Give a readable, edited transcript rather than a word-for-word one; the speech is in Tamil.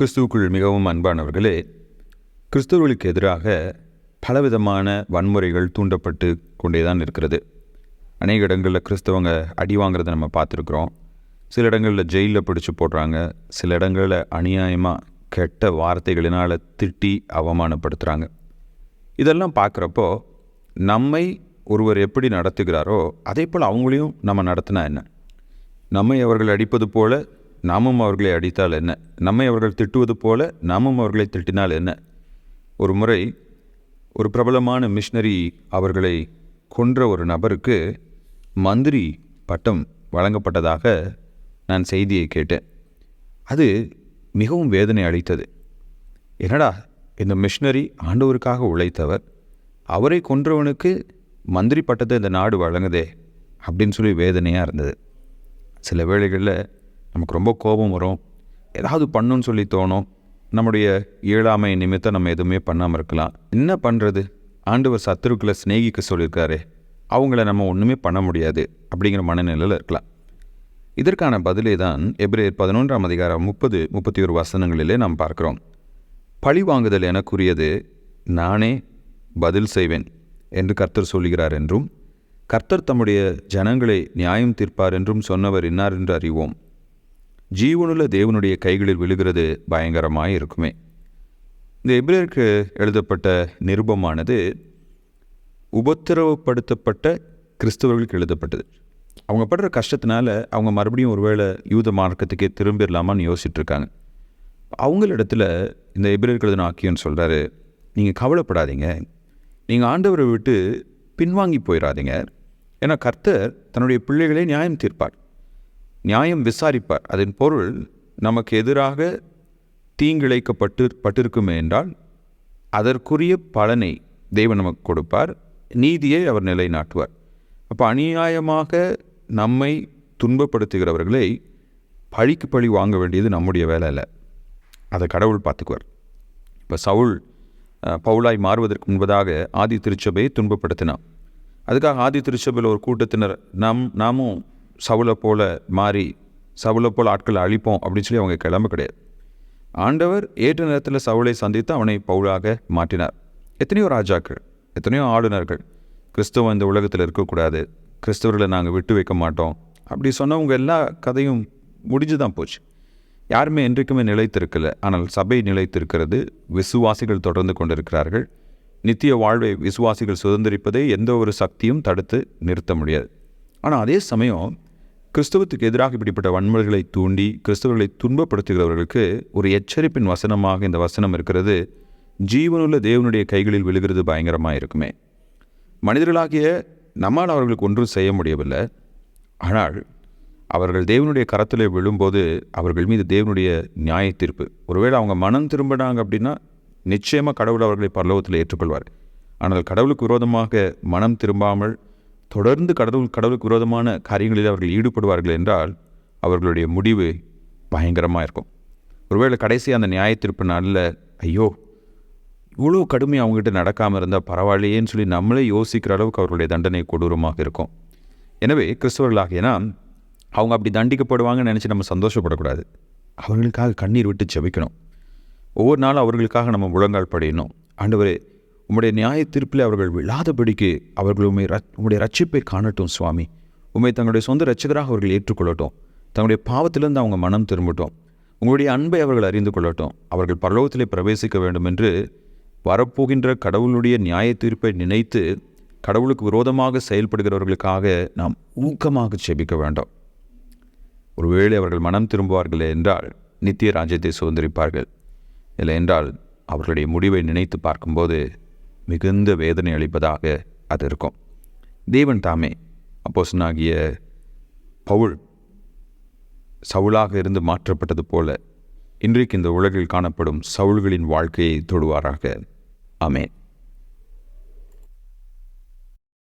கிறிஸ்துவுக்குள் மிகவும் அன்பானவர்களே, கிறிஸ்துவர்களுக்கு எதிராக பலவிதமான வன்முறைகள் தூண்டப்பட்டு கொண்டே தான் இருக்கிறது. அநேக இடங்களில் கிறிஸ்தவங்க அடி வாங்குறதை நம்ம பார்த்துருக்குறோம். சில இடங்களில் ஜெயிலில் பிடிச்சி போடுறாங்க. சில இடங்களில் அநியாயமாக கெட்ட வார்த்தைகளினால் திட்டி அவமானப்படுத்துகிறாங்க. இதெல்லாம் பார்க்குறப்போ நம்மை ஒருவர் எப்படி நடத்துகிறாரோ அதே போல் அவங்களையும் நம்ம நடத்தினா என்ன? நம்மை அவர்கள் அடிப்பது போல நாமும் அவர்களை அடித்தால் என்ன? நம்மை அவர்கள் திட்டுவது போல நாமும் அவர்களை திட்டினால் என்ன? ஒரு முறை ஒரு பிரபலமான மிஷனரி அவர்களை கொன்ற ஒரு நபருக்கு மந்திரி பட்டம் வழங்கப்பட்டதாக நான் செய்தியை கேட்டேன். அது மிகவும் வேதனை அளித்தது. என்னடா, இந்த மிஷனரி ஆண்டவருக்காக உழைத்தவர், அவரை கொன்றவனுக்கு மந்திரி பட்டத்தை இந்த நாடு வழங்குதே அப்படின்னு சொல்லி வேதனையாக இருந்தது. சில வேளைகளில் நமக்கு ரொம்ப கோபம் வரும். ஏதாவது பண்ணணும்னு சொல்லி தோணும். நம்முடைய இயலாமை நிமித்தம் நம்ம எதுவுமே பண்ணாமல் இருக்கலாம். என்ன பண்ணுறது? ஆண்டவர் சத்துருக்களை சிநேகிக்க சொல்லியிருக்காரு, அவங்கள நம்ம ஒன்றுமே பண்ண முடியாது அப்படிங்கிற மனநிலையில் இருக்கலாம். இதற்கான பதிலே தான் எபிரேயர் 11ஆம் அதிகாரம் 30-31 வசனங்களிலே நாம் பார்க்கிறோம். பழி வாங்குதல் எனக்குரியது, நானே பதில் செய்வேன் என்று கர்த்தர் சொல்கிறார் என்றும், கர்த்தர் தம்முடைய ஜனங்களை நியாயம் தீர்ப்பார் என்றும் சொன்னவர் இன்னார் என்று அறிவோம். ஜீவனுள்ள தேவனுடைய கைகளில் விழுகிறது பயங்கரமாய் இருக்குமே. இந்த எபிரேயருக்கு எழுதப்பட்ட நிருபமானது உபத்திரவப்படுத்தப்பட்ட கிறிஸ்தவர்களுக்கு எழுதப்பட்டது. அவங்க படுற கஷ்டத்தினால அவங்க மறுபடியும் ஒருவேளை யூத மார்க்கத்துக்கே திரும்பிடலாமான்னு யோசிச்சுட்டு இருக்காங்க. அவங்களிடத்துல இந்த எபிரேயருக்கு எழுதின ஆக்கியோன்னு சொல்கிறாரு, நீங்கள் கவலைப்படாதீங்க, நீங்கள் ஆண்டவரை விட்டு பின்வாங்கி போயிடாதீங்க. ஏன்னா கர்த்தர் தன்னுடைய பிள்ளைகளை நியாயம் தீர்ப்பார், நியாயம் விசாரிப்பார். அதன் பொருள் நமக்கு எதிராக தீங்கிழைக்கப்பட்டிருக்குமே என்றால் அதற்குரிய பலனை தேவன் நமக்கு கொடுப்பார், நீதியை அவர் நிலைநாட்டுவார். அப்போ அநியாயமாக நம்மை துன்பப்படுத்துகிறவர்களை பழிக்கு பழி வாங்க வேண்டியது நம்முடைய வேலை இல்லை, அதை கடவுள் பார்த்துக்குவார். இப்போ சவுல் பவுலாய் மாறுவதற்கு முன்பதாக ஆதி திருச்சபையை துன்பப்படுத்தினான். அதுக்காக ஆதி திருச்சபையில் ஒரு கூட்டத்தினர் நாமும் சவுலை போல மாறி சவுலை போல் ஆட்களை அழிப்போம் அப்படின்னு சொல்லி அவங்க கிளம்ப கிடையாது. ஆண்டவர் ஏற்ற நேரத்தில் சவுலை சந்தித்து அவனை பவுலாக மாற்றினார். எத்தனையோ ராஜாக்கள், எத்தனையோ ஆளுநர்கள் கிறிஸ்தவம் இந்த உலகத்தில் இருக்கக்கூடாது, கிறிஸ்தவர்களை நாங்கள் விட்டு வைக்க மாட்டோம் அப்படி சொன்னவங்க எல்லா கதையும் முடிஞ்சு தான் போச்சு. யாருமே என்றைக்குமே நிலைத்திருக்கலை. ஆனால் சபை நிலைத்திருக்கிறது. விசுவாசிகள் தொடர்ந்து கொண்டிருக்கிறார்கள். நித்திய வாழ்வை விசுவாசிகள் சுதந்திரிப்பதை எந்த ஒரு சக்தியும் தடுத்து நிறுத்த முடியாது. ஆனால் அதே சமயம் கிறிஸ்தவத்துக்கு எதிராக இப்படிப்பட்ட வன்முறைகளை தூண்டி கிறிஸ்தவர்களை துன்பப்படுத்துகிறவர்களுக்கு ஒரு எச்சரிப்பின் வசனமாக இந்த வசனம் இருக்கிறது. ஜீவனுள்ள தேவனுடைய கைகளில் விழுகிறது பயங்கரமாக இருக்குமே. மனிதர்களாகிய நம்மால் அவர்களுக்கு ஒன்றும் செய்ய முடியவில்லை. ஆனால் அவர்கள் தேவனுடைய கரத்தில் விழும்போது அவர்கள் மீது தேவனுடைய நியாய தீர்ப்பு. ஒருவேளை அவங்க மனம் திரும்பினாங்க அப்படின்னா நிச்சயமாக கடவுள் அவர்களை பரலோகத்தில் ஏற்றுக்கொள்வார். ஆனால் கடவுளுக்கு விரோதமாக மனம் திரும்பாமல் தொடர்ந்து கடவுளுக்கு விரோதமான காரியங்களில் அவர்கள் ஈடுபடுவார்கள் என்றால் அவர்களுடைய முடிவு பயங்கரமாக இருக்கும். ஒருவேளை கடைசி அந்த நியாய தீர்ப்பு நாளில் ஐயோ இவ்வளோ கடுமையாக அவங்ககிட்ட நடக்காமல் இருந்தால் பரவாயில்லையேன்னு சொல்லி நம்மளே யோசிக்கிற அளவுக்கு அவர்களுடைய தண்டனை கொடூரமாக இருக்கும். எனவே கிறிஸ்தவர்களாகியனா அவங்க அப்படி தண்டிக்கப்படுவாங்கன்னு நினச்சி நம்ம சந்தோஷப்படக்கூடாது. அவர்களுக்காக கண்ணீர் விட்டு ஜெபிக்கணும். ஒவ்வொரு நாளும் அவர்களுக்காக நம்ம முழங்கால் படியணும். ஆண்டவரே, உம்முடைய நியாய தீர்ப்பில் அவர்கள் விழாதபடிக்கு அவர்கள் உம்முடைய ரட்சிப்பை காணட்டும் சுவாமி. உம்மை தங்களுடைய சொந்த ரட்சகராக அவர்கள் ஏற்றுக்கொள்ளட்டும். தங்களுடைய பாவத்திலிருந்து அவங்க மனம் திரும்பட்டும். உங்களுடைய அன்பை அவர்கள் அறிந்து கொள்ளட்டும். அவர்கள் பரலோகத்திலே பிரவேசிக்க வேண்டும் என்று வரப்போகின்ற கடவுளுடைய நியாய தீர்ப்பை நினைத்து கடவுளுக்கு விரோதமாக செயல்படுகிறவர்களுக்காக நாம் ஊக்கமாக செபிக்க வேண்டும். ஒருவேளை அவர்கள் மனம் திரும்புவார்கள் என்றால் நித்திய ராஜ்யத்தை சுதந்திரிப்பார்கள். இல்லை என்றால் அவர்களுடைய முடிவை நினைத்து பார்க்கும்போது மிகுந்த வேதனை அளிப்பதாக அது இருக்கும். தேவன் தாமே அப்போஸ்தலனாகிய பவுல் சவுலாக இருந்து மாற்றப்பட்டது போல இன்றைக்கு இந்த உலகில் காணப்படும் சவுல்களின் வாழ்க்கையை தொடுவாராக. ஆமென்.